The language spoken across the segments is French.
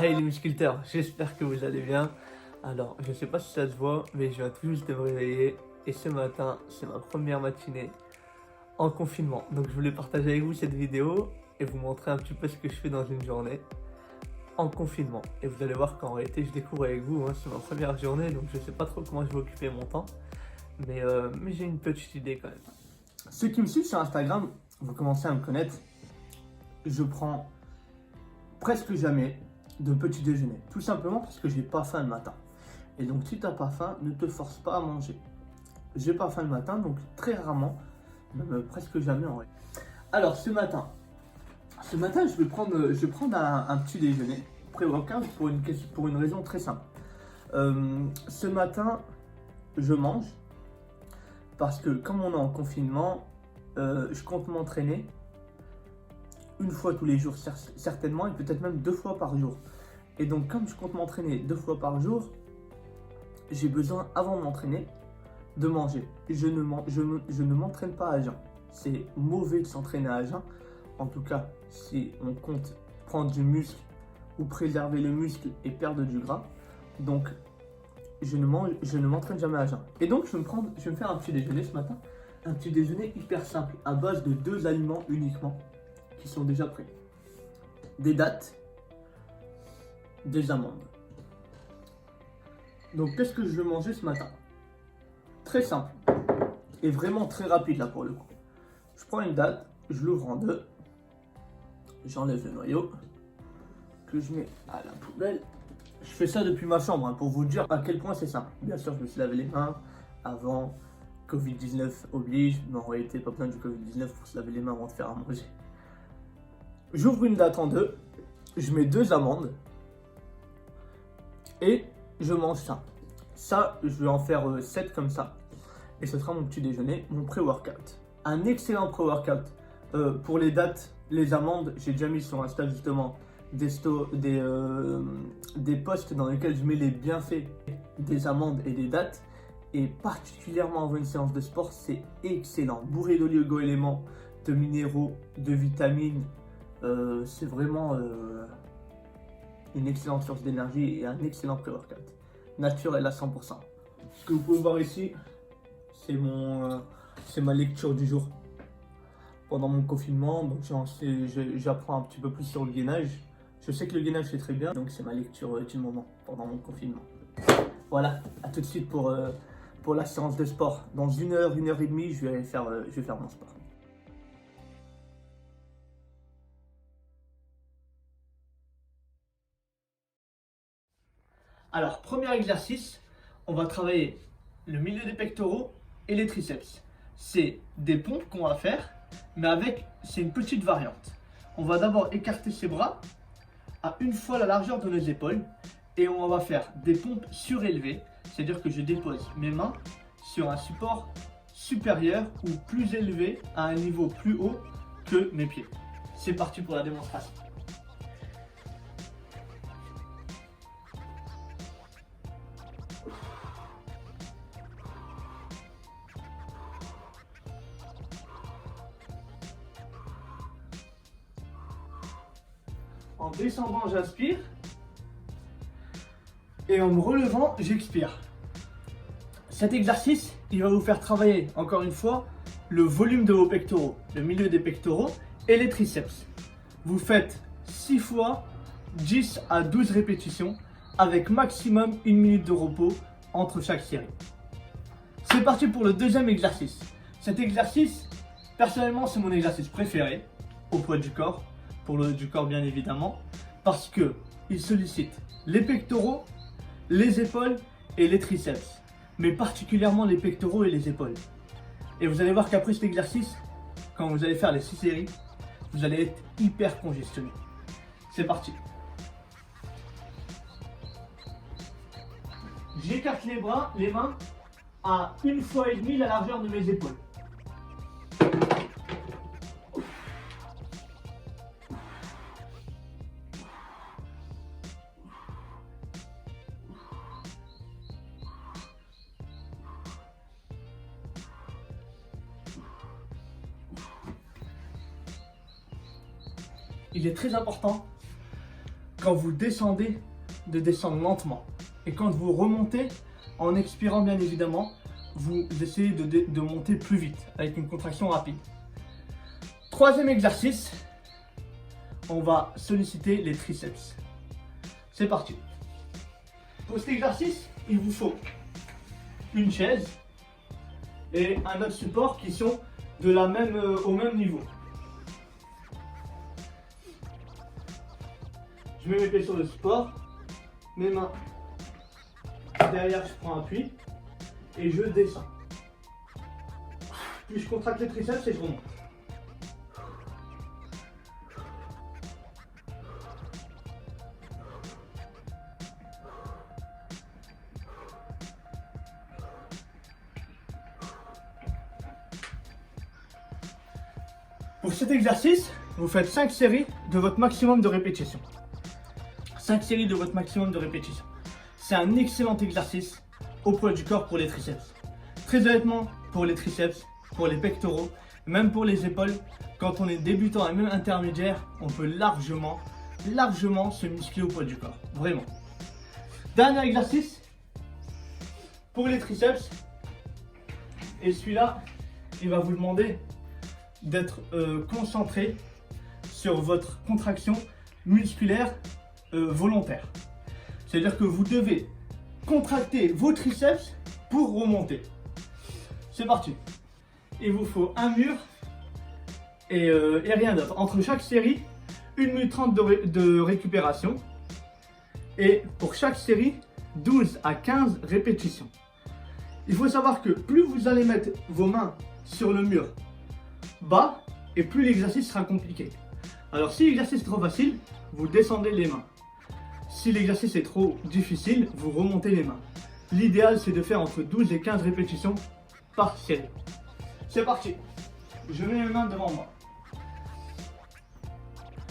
Hey les musculteurs, j'espère que vous allez bien. Alors, je sais pas si ça se voit, mais je viens tout juste de me réveiller. Et ce matin, c'est ma première matinée en confinement. Donc je voulais partager avec vous cette vidéo et vous montrer un petit peu ce que je fais dans une journée en confinement. Et vous allez voir qu'en réalité, je découvre avec vous, hein, c'est ma première journée, donc je sais pas trop comment je vais occuper mon temps. Mais j'ai une petite idée quand même. Ceux qui me suivent sur Instagram, vous commencez à me connaître. Je prends presque jamais de petit déjeuner. Tout simplement parce que j'ai pas faim le matin. Et donc si t'as pas faim, ne te force pas à manger. J'ai pas faim le matin, donc très rarement, même presque jamais en vrai. Alors ce matin, je vais prendre un petit déjeuner pré-workout pour une raison très simple. Ce matin, je mange parce que comme on est en confinement, je compte m'entraîner une fois tous les jours certainement et peut-être même 2 fois par jour. Et donc comme je compte m'entraîner 2 fois par jour, j'ai besoin avant de m'entraîner de manger. Je ne m'entraîne pas à jeun. C'est mauvais de s'entraîner à jeun. En tout cas, si on compte prendre du muscle ou préserver le muscle et perdre du gras. Donc je ne m'entraîne jamais à jeun. Et donc je vais me faire un petit déjeuner ce matin. Un petit déjeuner hyper simple à base de 2 aliments uniquement qui sont déjà prêts. Des dattes, des amandes. Donc qu'est-ce que je vais manger ce matin? Très simple et vraiment très rapide là pour le coup. Je prends une date, je l'ouvre en deux, j'enlève le noyau, que je mets à la poubelle. Je fais ça depuis ma chambre hein, pour vous dire à quel point c'est simple. Bien sûr, je me suis lavé les mains avant, Covid-19 oblige, mais en réalité pas besoin du Covid-19 pour se laver les mains avant de faire à manger. J'ouvre une date en deux, je mets 2 amandes et je mange ça. Ça, je vais en faire 7 comme ça. Et ce sera mon petit déjeuner, mon pré-workout. Un excellent pré-workout. Pour les dates, les amandes, j'ai déjà mis sur Insta justement des posts dans lesquels je mets les bienfaits des amandes et des dates. Et particulièrement avant une séance de sport, c'est excellent. Bourré d'oligo-éléments, de minéraux, de vitamines. C'est vraiment une excellente source d'énergie et un excellent pré-workout. Naturel à 100%. Ce que vous pouvez voir ici, c'est ma lecture du jour pendant mon confinement. Donc j'apprends un petit peu plus sur le gainage. Je sais que le gainage c'est très bien, donc c'est ma lecture du moment pendant mon confinement. Voilà, à tout de suite pour la séance de sport. Dans 1 heure, 1 heure et demie, je vais faire mon sport. Alors, premier exercice, on va travailler le milieu des pectoraux et les triceps. C'est des pompes qu'on va faire, mais c'est une petite variante. On va d'abord écarter ses bras à 1 fois la largeur de nos épaules et on va faire des pompes surélevées, c'est-à-dire que je dépose mes mains sur un support supérieur ou plus élevé à un niveau plus haut que mes pieds. C'est parti pour la démonstration. En descendant, j'inspire. Et en me relevant, j'expire. Cet exercice, il va vous faire travailler, encore une fois, le volume de vos pectoraux, le milieu des pectoraux et les triceps. Vous faites 6 fois 10 à 12 répétitions avec maximum 1 minute de repos entre chaque série. C'est parti pour le deuxième exercice. Cet exercice, personnellement, c'est mon exercice préféré au poids du corps. Pour le haut du corps bien évidemment, parce que il sollicite les pectoraux, les épaules et les triceps, mais particulièrement les pectoraux et les épaules. Et vous allez voir qu'après cet exercice, quand vous allez faire les 6 séries, vous allez être hyper congestionné. C'est parti. J'écarte les mains à 1 fois et demie la largeur de mes épaules. Il est très important quand vous descendez, de descendre lentement. Et quand vous remontez, en expirant bien évidemment, vous essayez de monter plus vite, avec une contraction rapide. Troisième exercice, on va solliciter les triceps. C'est parti. Pour cet exercice, il vous faut une chaise et un autre support qui sont au même niveau. Je mets mes pieds sur le support, mes mains derrière, je prends appui et je descends. Puis je contracte les triceps et je remonte. Pour cet exercice, vous faites 5 séries de votre maximum de répétitions. 5 séries de votre maximum de répétitions. C'est un excellent exercice au poids du corps pour les triceps. Très honnêtement, pour les triceps, pour les pectoraux, même pour les épaules, quand on est débutant et même intermédiaire, on peut largement se muscler au poids du corps. Vraiment. Dernier exercice pour les triceps. Et celui-là, il va vous demander d'être concentré sur votre contraction musculaire volontaire. C'est-à-dire que vous devez contracter vos triceps pour remonter. C'est parti. Il vous faut un mur et rien d'autre. Entre chaque série, 1 minute 30 de récupération. Et pour chaque série, 12 à 15 répétitions. Il faut savoir que plus vous allez mettre vos mains sur le mur bas, et plus l'exercice sera compliqué. Alors si l'exercice est trop facile, vous descendez les mains. Si l'exercice est trop difficile, vous remontez les mains. L'idéal, c'est de faire entre 12 et 15 répétitions par série. C'est parti. Je mets mes mains devant moi.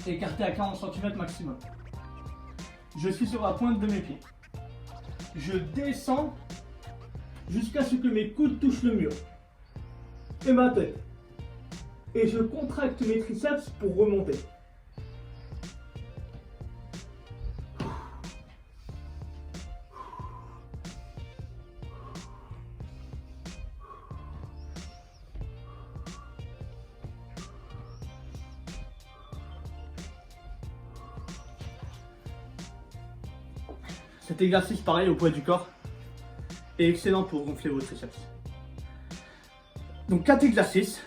Écarté à 40 cm maximum. Je suis sur la pointe de mes pieds. Je descends jusqu'à ce que mes coudes touchent le mur. Et ma tête. Et je contracte mes triceps pour remonter. Cet exercice, pareil, au poids du corps, est excellent pour gonfler vos triceps. Donc 4 exercices.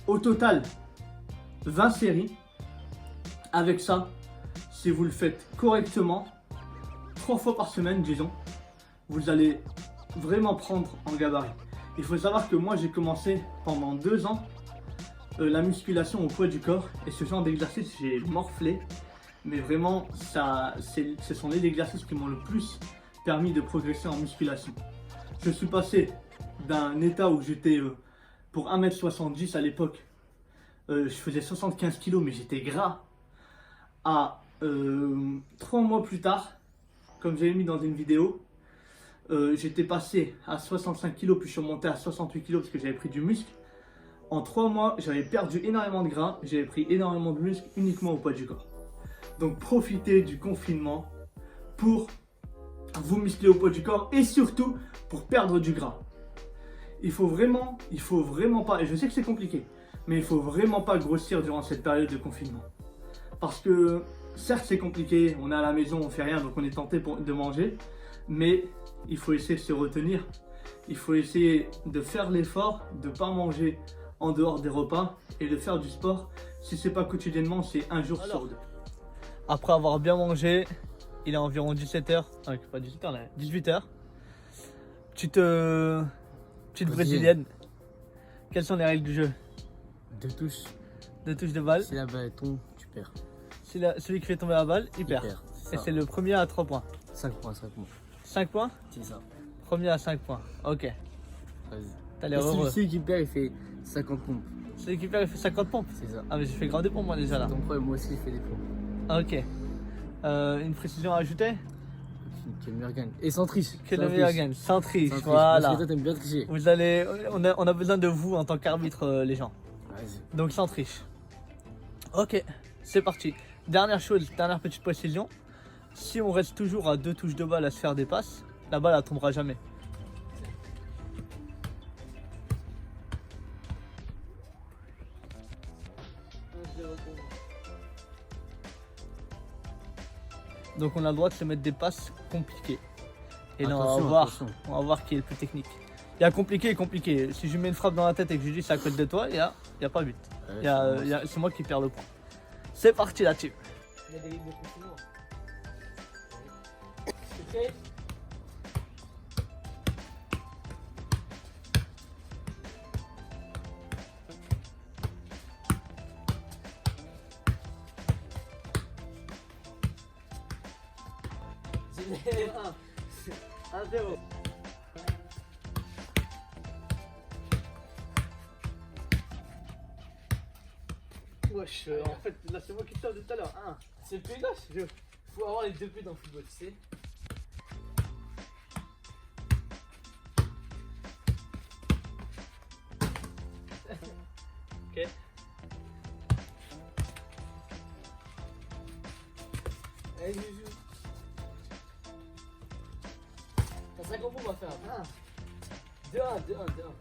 Au total, 20 séries. Avec ça, si vous le faites correctement, 3 fois par semaine, disons, vous allez vraiment prendre en gabarit. Il faut savoir que moi, j'ai commencé pendant 2 ans la musculation au poids du corps. Et ce genre d'exercice, j'ai morflé. Mais vraiment, ce sont les exercices qui m'ont le plus permis de progresser en musculation. Je suis passé d'un état où j'étais... pour 1m70 à l'époque, je faisais 75 kg mais j'étais gras. À 3 mois plus tard, comme j'avais mis dans une vidéo, j'étais passé à 65 kg puis je suis monté à 68 kg parce que j'avais pris du muscle. En 3 mois, j'avais perdu énormément de gras, j'avais pris énormément de muscle uniquement au poids du corps. Donc profitez du confinement pour vous muscler au poids du corps et surtout pour perdre du gras. Il faut vraiment pas, et je sais que c'est compliqué, mais il faut vraiment pas grossir durant cette période de confinement. Parce que certes c'est compliqué, on est à la maison, on fait rien, donc on est tenté de manger, mais il faut essayer de se retenir. Il faut essayer de faire l'effort, de ne pas manger en dehors des repas et de faire du sport. Si c'est pas quotidiennement, c'est un jour sur 2. Après avoir bien mangé, il est environ 17h, pas 18h là, 18h. Petite brésilienne. Quelles sont les règles du jeu? 2 touches. 2 touches de balle. Si la balle tombe, tu perds. Si celui qui fait tomber la balle, il perd. Et c'est le premier à 3 points. 5 points, 5 points. 5 points? C'est ça. Premier à 5 points. Ok. Vas-y. T'as l'air heureux. Celui qui perd, il fait 50 pompes. Celui qui perd, il fait 50 pompes? C'est ça. Ah mais j'ai fait grave des pompes moi déjà là. Ton problème, moi aussi, je fais des pompes. Ok. Une précision à ajouter? Que le meilleur gagne. Et sans triche. Que le meilleur gagne. Sans triche. Parce Voilà. que toi, t'aimes bien tricher. On a besoin de vous en tant qu'arbitre, les gens. Vas-y. Donc sans triche. Ok, c'est parti. Dernière chose, dernière petite précision. Si on reste toujours à 2 touches de balle à se faire des passes, la balle elle tombera jamais. Donc on a le droit de se mettre des passes compliquées. Et là Attention. on va voir qui est le plus technique. Il y a compliqué et compliqué. Si je lui mets une frappe dans la tête et que je lui dis c'est à côté de toi, il y a pas but. C'est moi qui perds le point. C'est parti la team. Il y a des lignes de confinement. C'est prêt? C'est 1-0. Wesh, en fait, là c'est moi qui sors de tout à l'heure. le pied gauche. Faut avoir les deux pieds dans le football, tu sais. Ok. Allez, joue. T'as 50 points, on va faire. 2-1, 2-1, 2-1.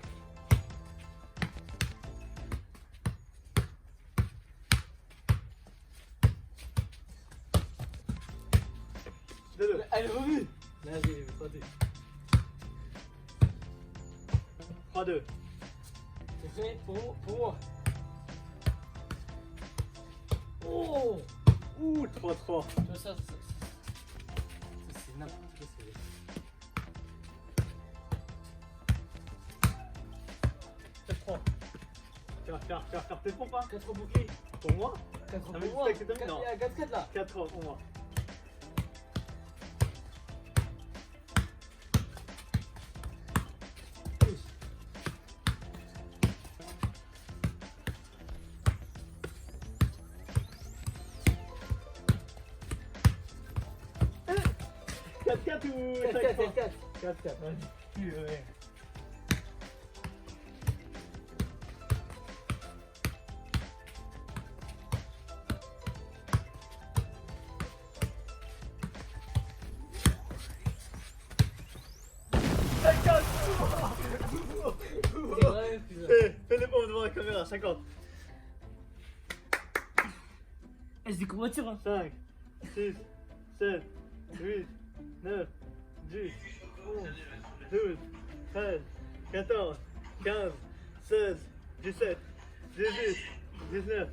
Allez, revue. Là, j'ai vu 3-2. 3-2. C'est fait pour moi. Oh! Ouh, 3-3. Tu vois ça c'est n'importe quoi. C'est 3. Tu vas faire tes pompes, hein? 4 boucliers. Pour moi? 4 Ah, mais pour moi. c'est que t'as mis, non. 4-4 là. 4 pour moi. Ou 4-4. 4-4, vas-y. Ouais. Fais les pompes devant la caméra, 50. Je dis comment tire, hein. 5, 6, 7, 8, 9, 10, 11, 12, 13, 14, 15, 16, 17, 18, 19,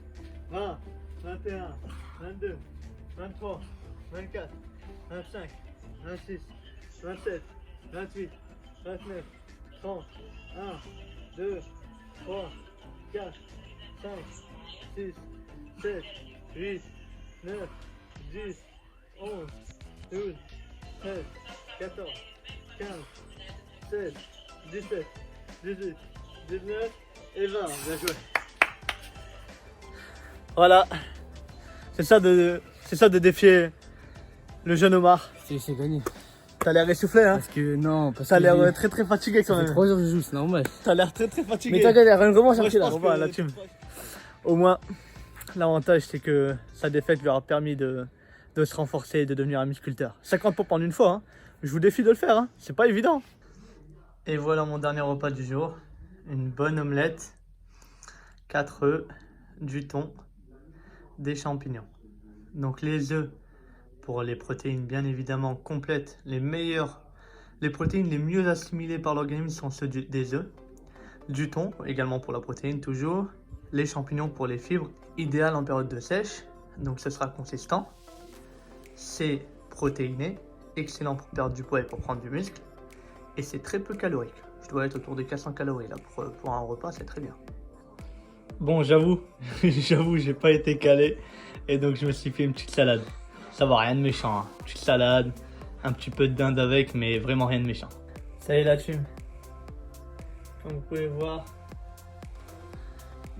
20, 21, 22, 23, 24, 25, 26, 27, 28, 29, 30, 1, 2, 3, 4, 5, 6, 7, 8, 9, 10, 11, 12, 13, 14, 15, 16, 17, 18, 19 et 20. Bien joué. Voilà. C'est ça de défier le jeune Omar. C'est gagné. T'as l'air essoufflé, hein? Parce que T'as l'air très très fatigué quand ça fait même. 3 jours que je joue, c'est normal. T'as l'air très très fatigué. Mais t'inquiète, il y a une revanche Moi, après je là. pense que la team. Au moins, l'avantage c'est que sa défaite lui aura permis de se renforcer et de devenir un musculteur. 50 pompes en une fois, hein. Je vous défie de le faire, hein. C'est pas évident. Et voilà mon dernier repas du jour. Une bonne omelette, 4 œufs, du thon, des champignons. Donc les œufs pour les protéines bien évidemment complètes, les protéines les mieux assimilées par l'organisme sont ceux des œufs. Du thon également pour la protéine toujours. Les champignons pour les fibres, idéal en période de sèche, donc ce sera consistant. C'est protéiné, excellent pour perdre du poids et pour prendre du muscle. Et c'est très peu calorique. Je dois être autour de 400 calories là pour un repas, c'est très bien. Bon, j'avoue, j'ai pas été calé et donc je me suis fait une petite salade. Ça va, rien de méchant, hein. Petite salade, un petit peu de dinde avec, mais vraiment rien de méchant. Salut la team. Comme vous pouvez voir,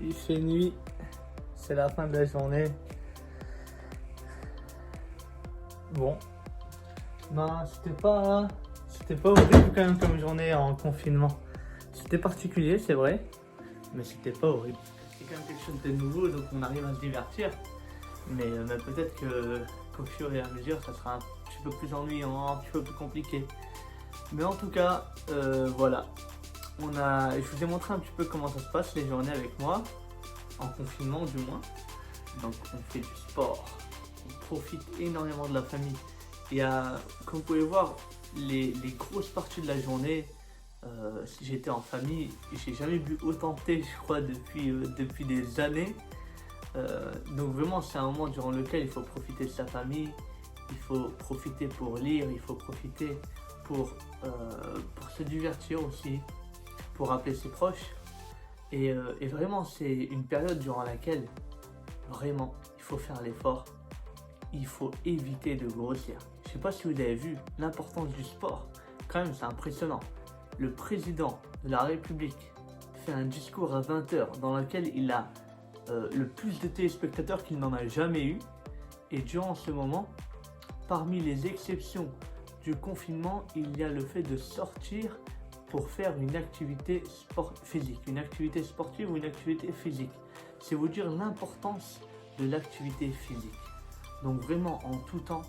il fait nuit, c'est la fin de la journée. Bon, non, c'était pas horrible quand même comme journée en confinement. C'était particulier, c'est vrai, mais c'était pas horrible. C'est quand même quelque chose de nouveau, donc on arrive à se divertir. Mais peut-être qu'au fur et à mesure, ça sera un petit peu plus ennuyant, un petit peu plus compliqué. Mais en tout cas, voilà. Je vous ai montré un petit peu comment ça se passe les journées avec moi, en confinement du moins. Donc on fait du sport, on profite énormément de la famille. Comme vous pouvez voir, les grosses parties de la journée, si j'étais en famille, j'ai jamais bu autant de thé, je crois, depuis des années. Donc vraiment, c'est un moment durant lequel il faut profiter de sa famille, il faut profiter pour lire, il faut profiter pour se divertir aussi, pour appeler ses proches. Et vraiment, c'est une période durant laquelle, vraiment, il faut faire l'effort. Il faut éviter de grossir. Je ne sais pas si vous avez vu l'importance du sport. Quand même, c'est impressionnant. Le président de la République fait un discours à 20h dans lequel il a le plus de téléspectateurs qu'il n'en a jamais eu. Et durant ce moment, parmi les exceptions du confinement, il y a le fait de sortir pour faire une activité physique, une activité sportive ou une activité physique. C'est vous dire l'importance de l'activité physique. Donc vraiment en tout temps,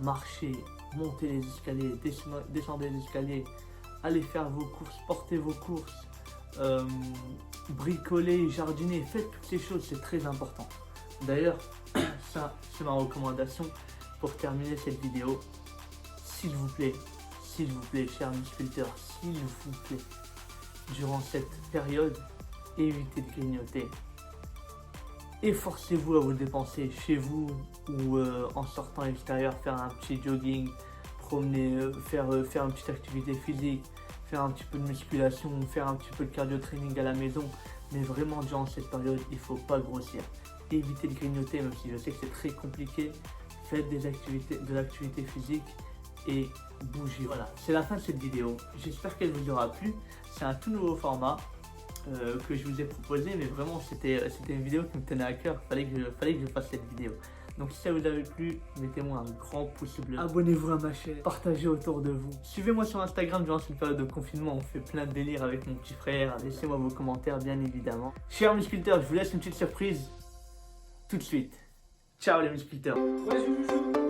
marchez, montez les escaliers, descendez les escaliers, allez faire vos courses, portez vos courses, bricolez, jardinez, faites toutes ces choses, c'est très important. D'ailleurs, ça c'est ma recommandation pour terminer cette vidéo. S'il vous plaît, chers musculteurs, s'il vous plaît, durant cette période, évitez de grignoter. Efforcez-vous à vous dépenser chez vous ou en sortant à l'extérieur, faire un petit jogging, promener, faire une petite activité physique, faire un petit peu de musculation, faire un petit peu de cardio training à la maison. Mais vraiment, durant cette période, il ne faut pas grossir. Évitez de grignoter, même si je sais que c'est très compliqué. Faites de l'activité physique et bougez. Voilà, c'est la fin de cette vidéo. J'espère qu'elle vous aura plu. C'est un tout nouveau format que je vous ai proposé, mais vraiment c'était une vidéo qui me tenait à cœur. Fallait que je fasse cette vidéo. Donc si ça vous avait plu, mettez-moi un grand pouce bleu. Abonnez-vous à ma chaîne, partagez autour de vous. Suivez-moi sur Instagram durant cette période de confinement. On fait plein de délires avec mon petit frère. Laissez-moi vos commentaires, bien évidemment. Chers musculteurs, je vous laisse une petite surprise tout de suite. Ciao les musculteurs. Ouais, je joue.